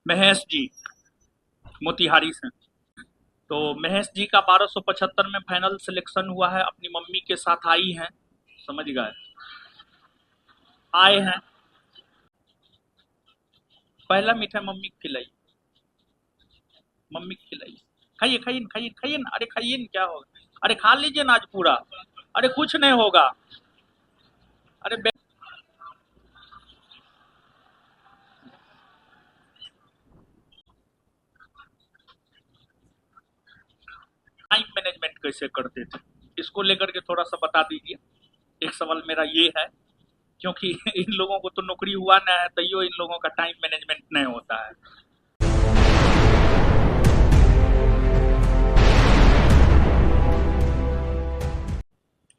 महेश जी मोतिहारी से। तो महेश जी का 1275 में फाइनल सिलेक्शन हुआ है, अपनी मम्मी के साथ आई हैं, समझ गए, आए हैं। पहला मिठाई मम्मी को खिलाई, मम्मी को खिलाई। खाइए खाइए न, खाइए खाइए ना, अरे खाइए न, क्या होगा, अरे खा लीजिए ना आज पूरा, अरे कुछ नहीं होगा, अरे टाइम मैनेजमेंट कैसे करते थे, इसको लेकर के थोड़ा सा बता दीजिए। एक सवाल मेरा ये है, क्योंकि इन लोगों को तो नौकरी हुआ ना है, तैयो इन लोगों का टाइम मैनेजमेंट नहीं होता है।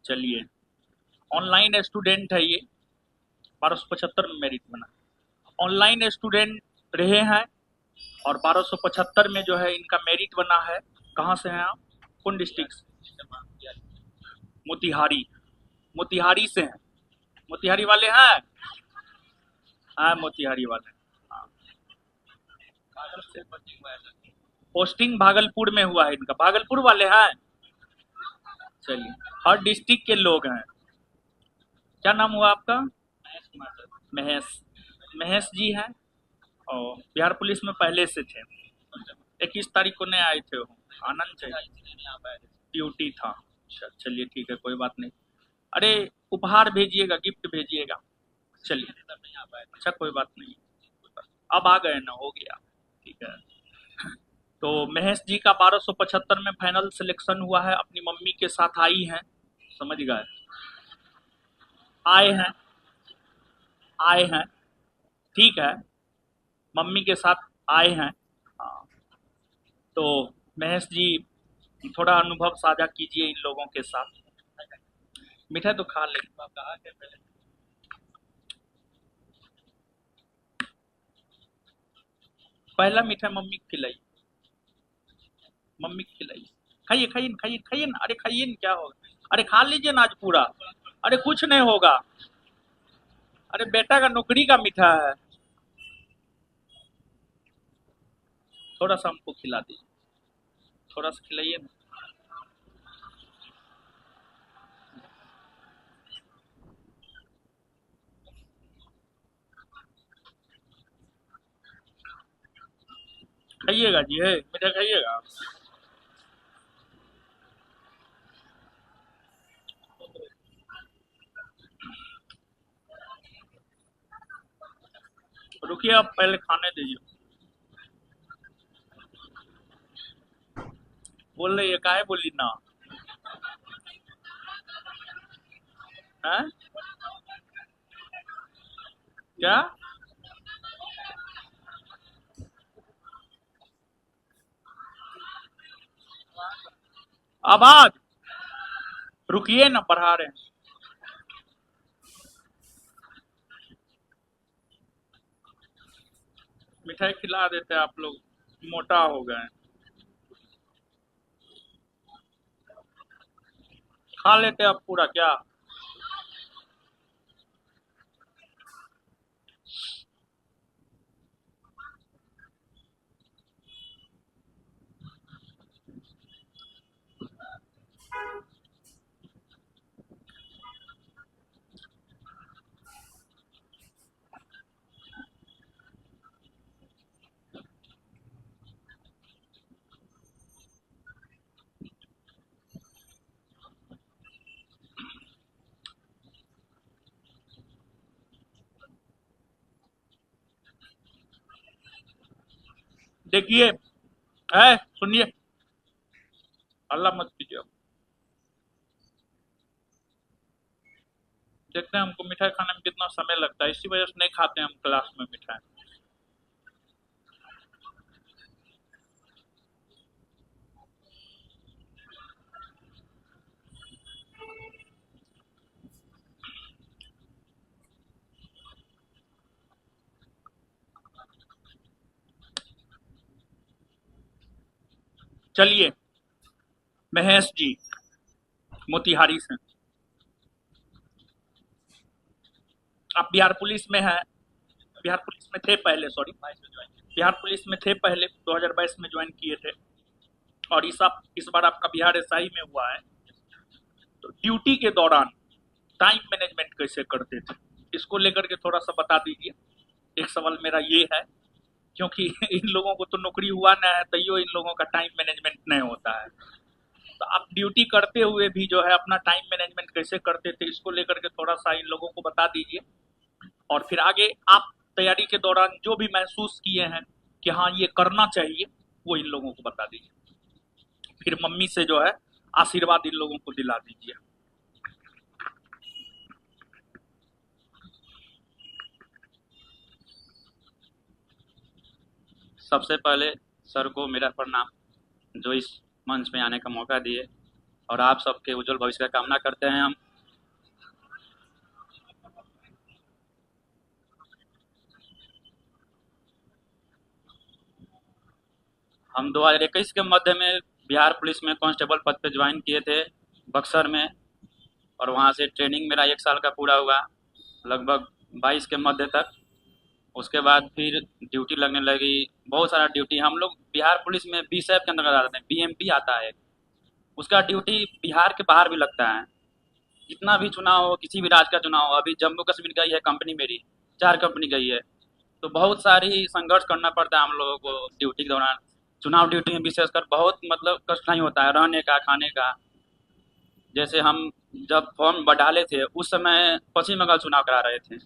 चलिए, ऑनलाइन स्टूडेंट है ये, 1275 में मेरिट बना, ऑनलाइन स्टूडेंट रहे हैं, और 1275 में जो है इनका मेरिट बना है। कहाँ से हैं आप, कौन डिस्ट्रिक्ट से? मोतिहारी, मोतिहारी से हैं, मोतिहारी वाले हैं। हाँ मोतिहारी वाले, हाँ। पोस्टिंग भागलपुर में हुआ है इनका, भागलपुर वाले हैं। चलिए, हर डिस्ट्रिक्ट के लोग हैं। क्या नाम हुआ आपका? महेश, महेश जी हैं, और बिहार पुलिस में पहले से थे। 21 तारीख को नहीं आए थे वो, आनंद चाहिए, ड्यूटी था। अच्छा चलिए ठीक है, कोई बात नहीं। अरे उपहार भेजिएगा, गिफ्ट भेजिएगा। चलिए, अच्छा कोई बात नहीं, अब आ गए ना, हो गया, ठीक है। तो महेश जी का 1275 में फाइनल सिलेक्शन हुआ है, अपनी मम्मी के साथ आई हैं, समझ गए, आए हैं, आए हैं, ठीक है, मम्मी के साथ आए हैं। हाँ, तो महेश जी थोड़ा अनुभव साझा कीजिए इन लोगों के साथ। मिठाई तो खा लेंगे, पहला मिठाई मम्मी को खिलाई, मम्मी को खिलाई। खाइए खाइए न, खाइए खाइए ना, अरे खाइए न, क्या होगा, अरे खा लीजिए ना आज पूरा, अरे कुछ नहीं होगा, अरे बेटा का नौकरी का मीठा है, थोड़ा सा हमको खिला दीजिए, थोड़ा सा खिलाइए ना। खाइएगा जी, है मीठा खाइएगा। रुकिए, आप पहले खाने दीजिए। बोल रही है, काहे बोली ना है, क्या आवाज, रुकिए ना, पढ़ा रहे हैं। मिठाई खिला देते आप लोग, मोटा हो गए, खा लेते आप पूरा क्या। देखिए, है सुनिए, हल्ला मत कीजिए, देखते हैं हमको मिठाई खाने में कितना समय लगता है, इसी वजह से नहीं खाते हैं हम क्लास में मिठाई। चलिए, महेश जी मोतिहारी से, आप बिहार पुलिस में हैं, बिहार पुलिस में थे पहले, सॉरी बिहार पुलिस में थे पहले, 2022 में ज्वाइन किए थे, और इस बार आपका बिहार एसआई में हुआ है। तो ड्यूटी के दौरान टाइम मैनेजमेंट कैसे करते थे, इसको लेकर के थोड़ा सा बता दीजिए। एक सवाल मेरा ये है, क्योंकि इन लोगों को तो नौकरी हुआ ना है, तैयो इन लोगों का टाइम मैनेजमेंट नहीं होता है। तो आप ड्यूटी करते हुए भी जो है अपना टाइम मैनेजमेंट कैसे करते थे, इसको लेकर के थोड़ा सा इन लोगों को बता दीजिए। और फिर आगे आप तैयारी के दौरान जो भी महसूस किए हैं कि हाँ ये करना चाहिए, वो इन लोगों को बता दीजिए। फिर मम्मी से जो है आशीर्वाद इन लोगों को दिला दीजिए। सबसे पहले सर को मेरा प्रणाम, जो इस मंच में आने का मौका दिए, और आप सबके उज्जवल भविष्य का कामना करते हैं हम। हम 2021 के मध्य में बिहार पुलिस में कांस्टेबल पद पे ज्वाइन किए थे बक्सर में, और वहाँ से ट्रेनिंग मेरा 1 साल का पूरा हुआ, लगभग 22 के मध्य तक। उसके बाद फिर ड्यूटी लगने लगी, बहुत सारा ड्यूटी। हम लोग बिहार पुलिस में बीएसएफ के अंतर्गत आते हैं, बीएमपी आता है, उसका ड्यूटी बिहार के बाहर भी लगता है। जितना भी चुनाव हो, किसी भी राज्य का चुनाव हो, अभी जम्मू कश्मीर गई है कंपनी मेरी, 4 कंपनी गई है, तो बहुत सारी संघर्ष करना पड़ता है हम लोगों को ड्यूटी के दौरान। चुनाव ड्यूटी में विशेषकर बहुत मतलब कठिनाई होता है रहने का, खाने का। जैसे हम जब फॉर्म डाले थे उस समय पश्चिम बंगाल चुनाव करा रहे थे,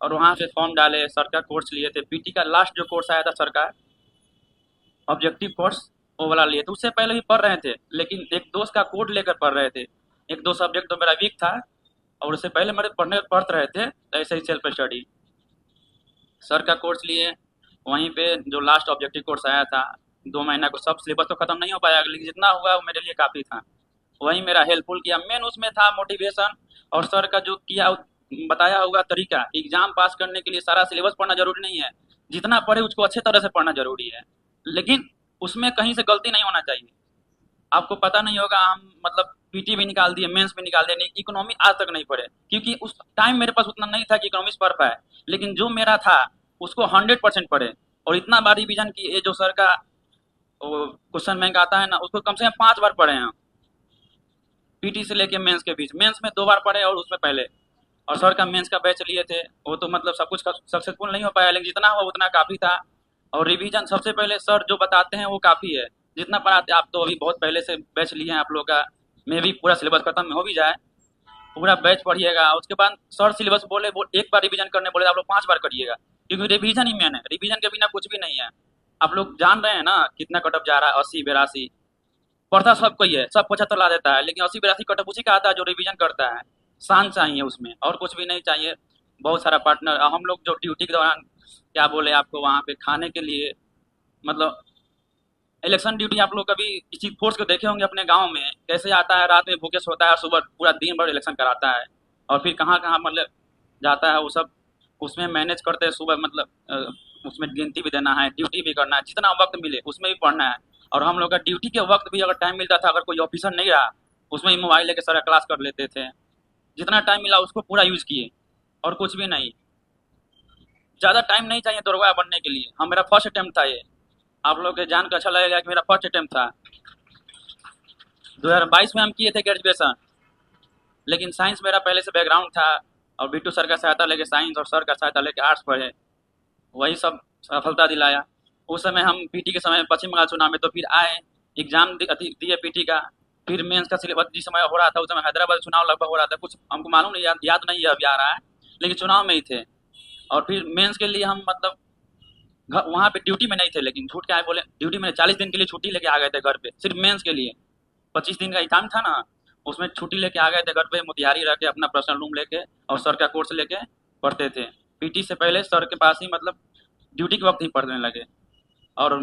और वहाँ से फॉर्म डाले, सर का कोर्स लिए थे। पीटी का लास्ट जो कोर्स आया था सर का, ऑब्जेक्टिव कोर्स, वो वाला लिए थे। उससे पहले भी पढ़ रहे थे, लेकिन एक दोस्त का कोड लेकर पढ़ रहे थे। एक दो सब्जेक्ट तो मेरा वीक था, और उससे पहले मेरे पढ़ रहे थे, ऐसे ही सेल्फ स्टडी। सर का कोर्स लिए, वहीं पे जो लास्ट ऑब्जेक्टिव कोर्स आया था 2 महीना को, सब सिलेबस तो खत्म नहीं हो पाया, लेकिन जितना हुआ वो मेरे लिए काफ़ी था। वही मेरा हेल्पफुल किया। मेन उसमें था मोटिवेशन, और सर का जो किया बताया हुआ तरीका। एग्जाम पास करने के लिए सारा सिलेबस पढ़ना जरूरी नहीं है, जितना पढ़े उसको अच्छे तरह से पढ़ना जरूरी है, लेकिन उसमें कहीं से गलती नहीं होना चाहिए। आपको पता नहीं होगा, हम मतलब पीटी भी निकाल दिए, मेंस भी निकाल दिए, नहीं इकोनॉमी आज तक नहीं पढ़े, क्योंकि उस टाइम मेरे पास उतना नहीं था कि इकोनॉमिक्स पढ़ पाए। लेकिन जो मेरा था उसको 100% पढ़े, और इतना बार रिविजन किए। ये जो सर का क्वेश्चन बैंक आता है ना, उसको कम से कम 5 बार पढ़े हैं, पीटी से लेके मेंस के बीच। मेंस में 2 बार पढ़े, और उसमें पहले। और सर का मेंस का बैच लिए थे, वो तो मतलब सब कुछ सक्सेसफुल नहीं हो पाया, लेकिन जितना हुआ उतना काफ़ी था। और रिवीजन सबसे पहले सर जो बताते हैं वो काफ़ी है, जितना पढ़ाते। आप तो अभी बहुत पहले से बैच लिए हैं, आप लोग का मे भी पूरा सिलेबस खत्म हो भी जाए, पूरा बैच पढ़िएगा। उसके बाद सर सिलेबस बोले, वो एक बार रिवीजन करने बोले, आप लोग 5 बार करिएगा, क्योंकि रिवीजन ही मेन है। रिवीजन के बिना कुछ भी नहीं है। आप लोग जान रहे हैं ना कितना कटअप जा रहा है, 80 82। पढ़ता सबको ही है, सब 75 ला देता है, लेकिन 80 82 कटअप उसी का आता है जो रिवीजन करता है। शान चाहिए उसमें, और कुछ भी नहीं चाहिए। बहुत सारा पार्टनर हम लोग जो ड्यूटी के दौरान क्या बोले आपको, वहाँ पे खाने के लिए मतलब इलेक्शन ड्यूटी, आप लोग कभी किसी फोर्स को देखे होंगे अपने गांव में, कैसे आता है, रात में भूखे सोता है, सुबह पूरा दिन भर इलेक्शन कराता है, और फिर कहाँ कहाँ मतलब जाता है वो सब। उसमें मैनेज करते हैं सुबह, मतलब उसमें गिनती भी देना है, ड्यूटी भी करना है, जितना वक्त मिले उसमें भी पढ़ना है। और हम लोग का ड्यूटी के वक्त भी अगर टाइम मिलता था, अगर कोई ऑफिसर नहीं रहा, उसमें ही मोबाइल लेके सारा क्लास कर लेते थे। जितना टाइम मिला उसको पूरा यूज किए, और कुछ भी नहीं। ज़्यादा टाइम नहीं चाहिए दरोगा बनने के लिए। मेरा फर्स्ट अटेम्प्ट था ये, आप लोग के जान कर अच्छा लगेगा कि मेरा फर्स्ट अटेम्प्ट था। 2022 में हम किए थे ग्रेजुएशन, लेकिन साइंस मेरा पहले से बैकग्राउंड था, और बिट्टू सर का सहायता लेके साइंस, और सर का सहायता लेके आर्ट्स पढ़े, वही सब सफलता दिलाया। उस समय हम पीटी के समय पश्चिम बंगाल चुनाव में, तो फिर आए, एग्जाम दिए पीटी का। फिर मेंस का सिलेबस जिस समय हो रहा था, उस समय हैदराबाद चुनाव लगभग हो रहा था, कुछ हमको मालूम नहीं, याद नहीं है अभी आ रहा है, लेकिन चुनाव में ही थे। और फिर मेंस के लिए हम मतलब वहाँ पे ड्यूटी में नहीं थे, लेकिन झूठ क्या है बोले, ड्यूटी में 40 दिन के लिए छुट्टी लेके आ गए थे घर पे, सिर्फ मेंस के लिए। 25 दिन का एग्जाम था ना, उसमें छुट्टी लेके आ गए थे घर पे, मोतिहारी रह के अपना पर्सनल रूम लेके, और सर का कोर्स लेके पढ़ते थे। पीटी से पहले सर के पास ही मतलब ड्यूटी के वक्त ही पढ़ने लगे। और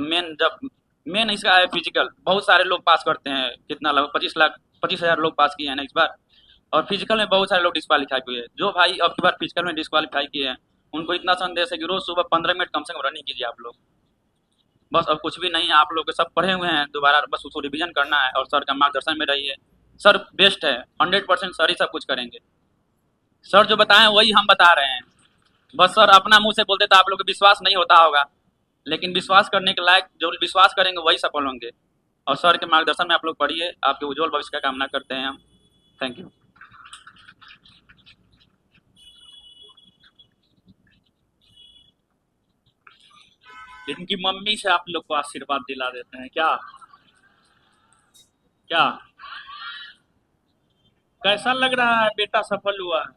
मेन इसका है फिजिकल, बहुत सारे लोग पास करते हैं, कितना लगभग 25 हजार लोग पास किए हैं ना इस बार। और फिजिकल में बहुत सारे लोग डिस्क्वालीफाई हुए हैं। जो भाई अब की बार फिजिकल में डिस्क्वालीफाई किए हैं, उनको इतना संदेश है कि रोज सुबह 15 मिनट कम से कम रनिंग कीजिए आप लोग। बस अब कुछ भी नहीं है, आप लोग सब पढ़े हुए हैं, दोबारा बस उसको रिवीजन करना है, और सर का मार्गदर्शन में रहिए। सर बेस्ट है, 100% सर ही सब कुछ करेंगे। सर जो बताएं वही हम बता रहे हैं, बस सर अपना मुंह से बोलते तो आप लोग को विश्वास नहीं होता होगा, लेकिन विश्वास करने के लायक जो विश्वास करेंगे वही सफल होंगे। और सर के मार्गदर्शन में आप लोग पढ़िए, आपके उज्जवल भविष्य का कामना करते हैं हम। Thank you. इनकी मम्मी से आप लोग को आशीर्वाद दिला देते हैं क्या? क्या कैसा लग रहा है बेटा सफल हुआ है?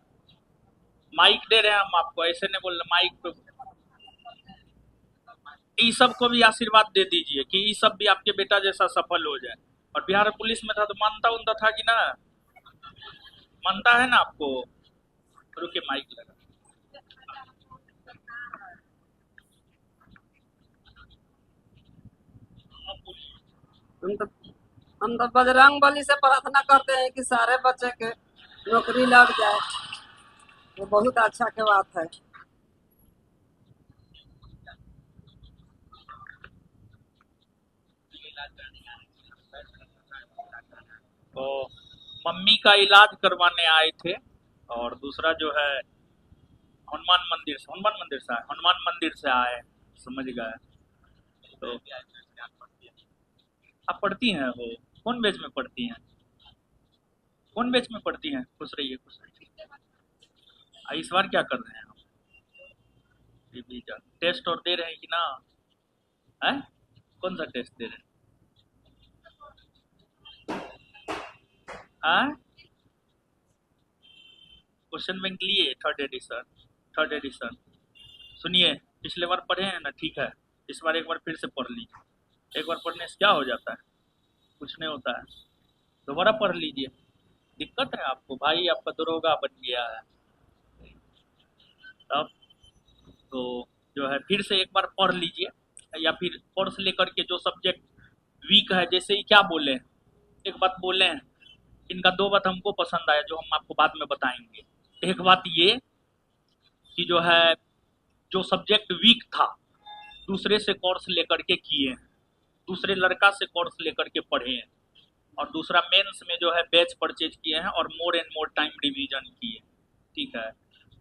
माइक दे रहे हैं हम आपको, ऐसे नहीं बोल रहे, माइक पे ई सब को भी आशीर्वाद दे दीजिए कि ई सब भी आपके बेटा जैसा सफल हो जाए। और बिहार पुलिस में था तो मानता उनता था कि ना? मानता है ना आपको? रुके माइक लगा। हम तो हम तो बजरंग बली से प्रार्थना करते हैं कि सारे बच्चे के नौकरी लग जाए। वो बहुत अच्छा के बात है। तो मम्मी का इलाज करवाने आए थे, और दूसरा जो है हनुमान मंदिर से आए, समझ गए? तो आप पढ़ती हैं हो? कौन बैच में पढ़ती हैं? कौन बैच में पढ़ती हैं? खुश रहिए, खुश रहिए। इस बार क्या कर रहे हैं आप? रिवीजन टेस्ट और दे रहे हैं कि ना? है? कौन सा टेस्ट दे रहे हैं? क्वेश्चन बैंक लिए थर्ड एडिशन? थर्ड एडिशन सुनिए, पिछले बार पढ़े हैं ना, ठीक है, इस बार एक बार फिर से पढ़ लीजिए। एक बार पढ़ने से क्या हो जाता है? कुछ नहीं होता है, दोबारा पढ़ लीजिए। दिक्कत है आपको, भाई आपका दरोगा बन गया है अब। तो जो है फिर से एक बार पढ़ लीजिए, या फिर कोर्स लेकर के जो सब्जेक्ट वीक है, जैसे ही क्या बोले हैं, एक बात बोले हैं, इनका दो बात हमको पसंद आया जो हम आपको बाद में बताएंगे। एक बात ये कि जो है जो सब्जेक्ट वीक था दूसरे से कोर्स लेकर के किए हैं, दूसरे लड़का से कोर्स लेकर के पढ़े हैं, और दूसरा मेंस में जो है बैच परचेज किए हैं और more and more time revision किए। ठीक है,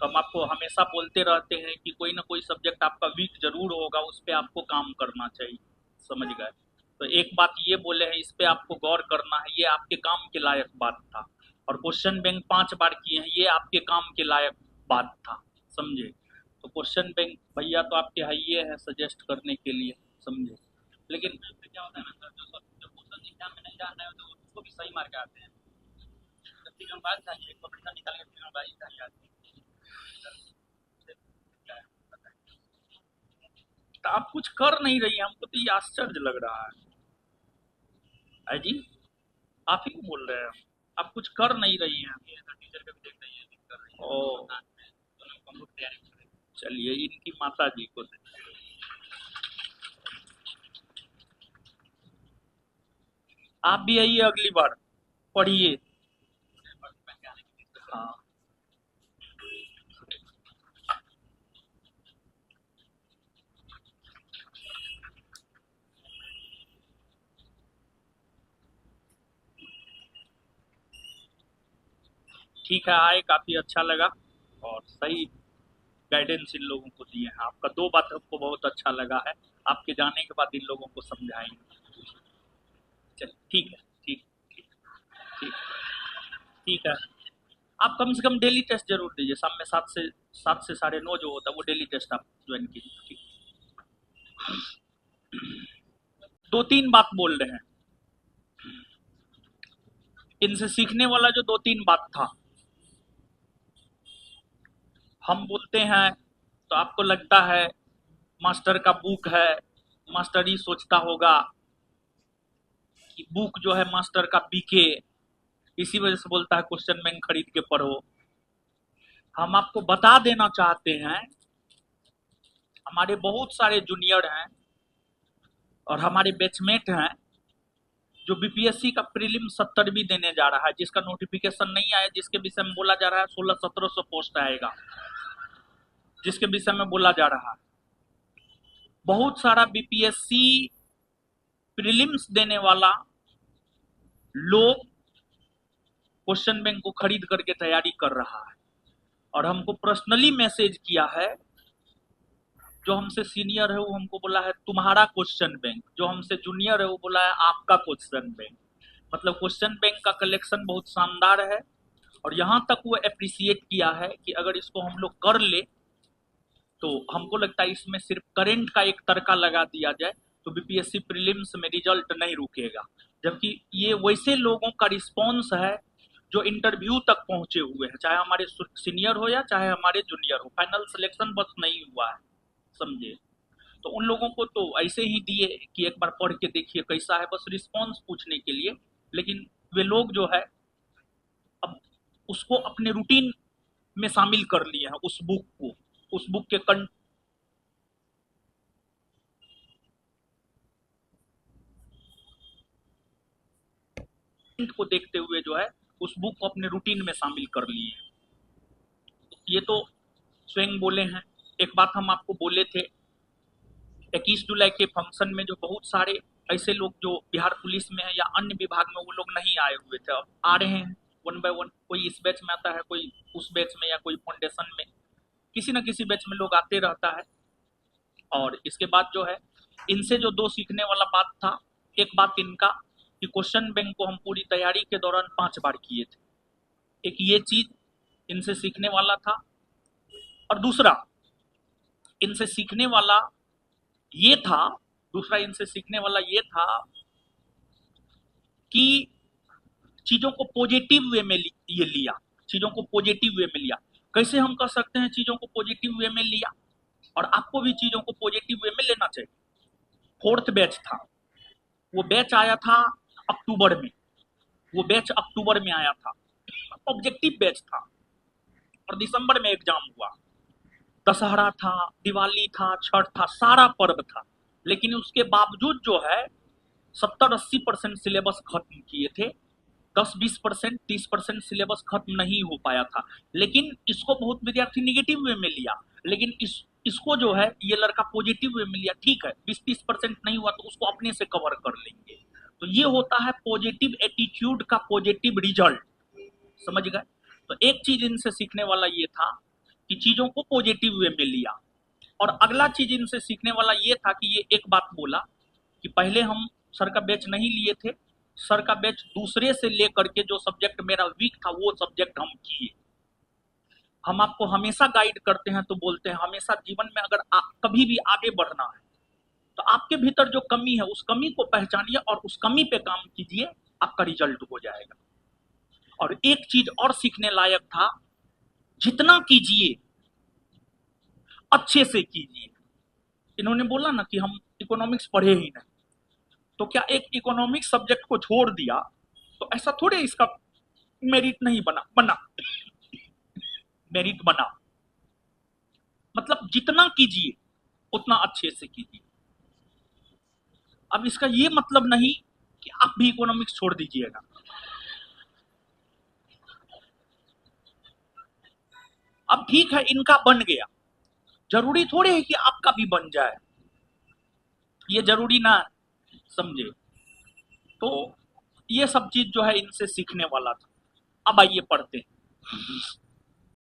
तो हम आपको हमेशा बोलते रहते हैं कि कोई ना कोई सब्जेक्ट आपका वीक जरूर होगा, उस पर आपको काम करना चाहिए, समझ गए? तो एक बात ये बोले हैं, इस पे आपको गौर करना है, ये आपके काम के लायक बात था। और क्वेश्चन बैंक 5 बार किए हैं, ये आपके काम के लायक बात था, समझे? तो क्वेश्चन बैंक भैया तो आपके हाइये है सजेस्ट करने के लिए, समझे? लेकिन क्या होता है ना सर, जो क्वेश्चन एग्जाम में नहीं जान रहे हो तो उसको भी सही मार्क आते हैं। फिर हम बात चाहिए परीक्षा निकाल के फिर हम बात चाहिए। तो आप कुछ कर नहीं रही हैं, हमको तो ये आश्चर्य लग रहा है जी। आप ही बोल रहे हैं, आप कुछ कर नहीं रही हैं। टीचर का भी देख रही है, ओ चलिए इनकी माता जी को आप भी आइए अगली बार, पढ़िए। हाँ, ठीक है, आए, काफी अच्छा लगा, और सही गाइडेंस इन लोगों को दिए हैं। आपका दो बात हमको बहुत अच्छा लगा है, आपके जाने के बाद इन लोगों को समझाएंगे। चलिए ठीक है, ठीक ठीक ठीक ठीक है। आप कम से कम डेली टेस्ट जरूर दीजिए, शाम में 7 से 9:30 जो होता है वो डेली टेस्ट आप ज्वाइन कीजिए। ठीक, दो तीन बात बोल रहे हैं, इनसे सीखने वाला जो दो तीन बात था, हम बोलते हैं तो आपको लगता है मास्टर का बुक है, मास्टर ही सोचता होगा कि बुक जो है मास्टर का बिके, इसी वजह से बोलता है क्वेश्चन बैंक खरीद के पढ़ो। हम आपको बता देना चाहते हैं, हमारे बहुत सारे जूनियर हैं और हमारे बैचमेट हैं जो बीपीएससी का प्रीलिम 70वीं देने जा रहा है, जिसका नोटिफिकेशन नहीं आया, जिसके विषय में बोला जा रहा है 1600-1700 पोस्ट आएगा, जिसके विषय में बोला जा रहा है। बहुत सारा बीपीएससी प्रीलिम्स देने वाला लोग क्वेश्चन बैंक को खरीद करके तैयारी कर रहा है, और हमको पर्सनली मैसेज किया है जो हमसे सीनियर है वो हमको बोला है तुम्हारा क्वेश्चन बैंक, जो हमसे जूनियर है वो बोला है आपका क्वेश्चन बैंक। मतलब क्वेश्चन बैंक का कलेक्शन बहुत शानदार है, और यहाँ तक वो अप्रिसिएट किया है कि अगर इसको हम लोग कर ले तो हमको लगता है इसमें सिर्फ करंट का एक तड़का लगा दिया जाए तो बीपीएससी प्रीलिम्स में रिजल्ट नहीं रुकेगा। जबकि ये वैसे लोगों का रिस्पॉन्स है जो इंटरव्यू तक पहुंचे हुए हैं, चाहे हमारे सीनियर हो या चाहे हमारे जूनियर हो, फाइनल सिलेक्शन बस नहीं हुआ है, समझे। तो उन लोगों को तो ऐसे ही दिए कि एक बार पढ़ के देखिए कैसा है, बस रिस्पॉन्स पूछने के लिए। लेकिन वे लोग जो है अब उसको अपने रूटीन में शामिल कर लिए हैं, उस बुक को, उस बुक के कंटेंट को देखते हुए जो है उस बुक को अपने रूटीन में शामिल कर लिए हैं। ये तो स्वयं बोले हैं। एक बात हम आपको बोले थे 21 जुलाई के फंक्शन में, जो बहुत सारे ऐसे लोग जो बिहार पुलिस में है या अन्य विभाग में, वो लोग नहीं आए हुए थे, अब आ रहे हैं वन बाय वन। कोई इस बैच में आता है, कोई उस बैच में, या कोई फाउंडेशन में, किसी न किसी बैच में लोग आते रहता है। और इसके बाद जो है इनसे जो दो सीखने वाला बात था, एक बात इनका कि क्वेश्चन बैंक को हम पूरी तैयारी के दौरान 5 बार किए थे, एक ये चीज इनसे सीखने वाला था। और दूसरा इनसे सीखने वाला ये था कि चीजों को पॉजिटिव वे में ये लिया, चीजों को पॉजिटिव वे में लिया। कैसे हम कर सकते हैं चीजों को पॉजिटिव वे में लिया, और आपको भी चीजों को पॉजिटिव वे में लेना चाहिए। 4th बैच था, वो बैच आया था अक्टूबर में, वो बैच अक्टूबर में आया था, ऑब्जेक्टिव बैच था, और दिसंबर में एग्जाम हुआ। दशहरा था, दिवाली था, छठ था, सारा पर्व था, लेकिन उसके बावजूद जो है 70-80% सिलेबस खत्म किए थे। 10-20%, 30% सिलेबस खत्म नहीं हो पाया था। लेकिन इसको बहुत विद्यार्थी निगेटिव वे में लिया, लेकिन इसको जो है ये लड़का पॉजिटिव वे में लिया। ठीक है, 20-30% नहीं हुआ तो उसको अपने से कवर कर लेंगे। तो ये होता है पॉजिटिव एटीट्यूड का पॉजिटिव रिजल्ट, समझ गए। तो एक चीज इनसे सीखने वाला ये था कि चीजों को पॉजिटिव वे में लिया। और अगला चीज इनसे सीखने वाला ये था कि ये एक बात बोला कि पहले हम सर का बैच नहीं लिए थे, सर का बैच दूसरे से लेकर के जो सब्जेक्ट मेरा वीक था वो सब्जेक्ट हम किए। हम आपको हमेशा गाइड करते हैं, तो बोलते हैं हमेशा जीवन में अगर कभी भी आगे बढ़ना है तो आपके भीतर जो कमी है उस कमी को पहचानिए और उस कमी पे काम कीजिए, आपका रिजल्ट हो जाएगा। और एक चीज और सीखने लायक था, जितना कीजिए अच्छे से कीजिए। इन्होंने बोला ना कि हम इकोनॉमिक्स पढ़े ही नहीं, तो क्या एक इकोनॉमिक्स सब्जेक्ट को छोड़ दिया तो ऐसा थोड़े इसका मेरिट नहीं बना मेरिट बना। मतलब जितना कीजिए उतना अच्छे से कीजिए। अब इसका ये मतलब नहीं कि आप भी इकोनॉमिक्स छोड़ दीजिएगा। अब ठीक है, इनका बन गया, जरूरी थोड़े है कि आपका भी बन जाए, ये जरूरी ना, समझे। तो ये सब चीज जो है इनसे सीखने वाला था। अब आइए पढ़ते हैं।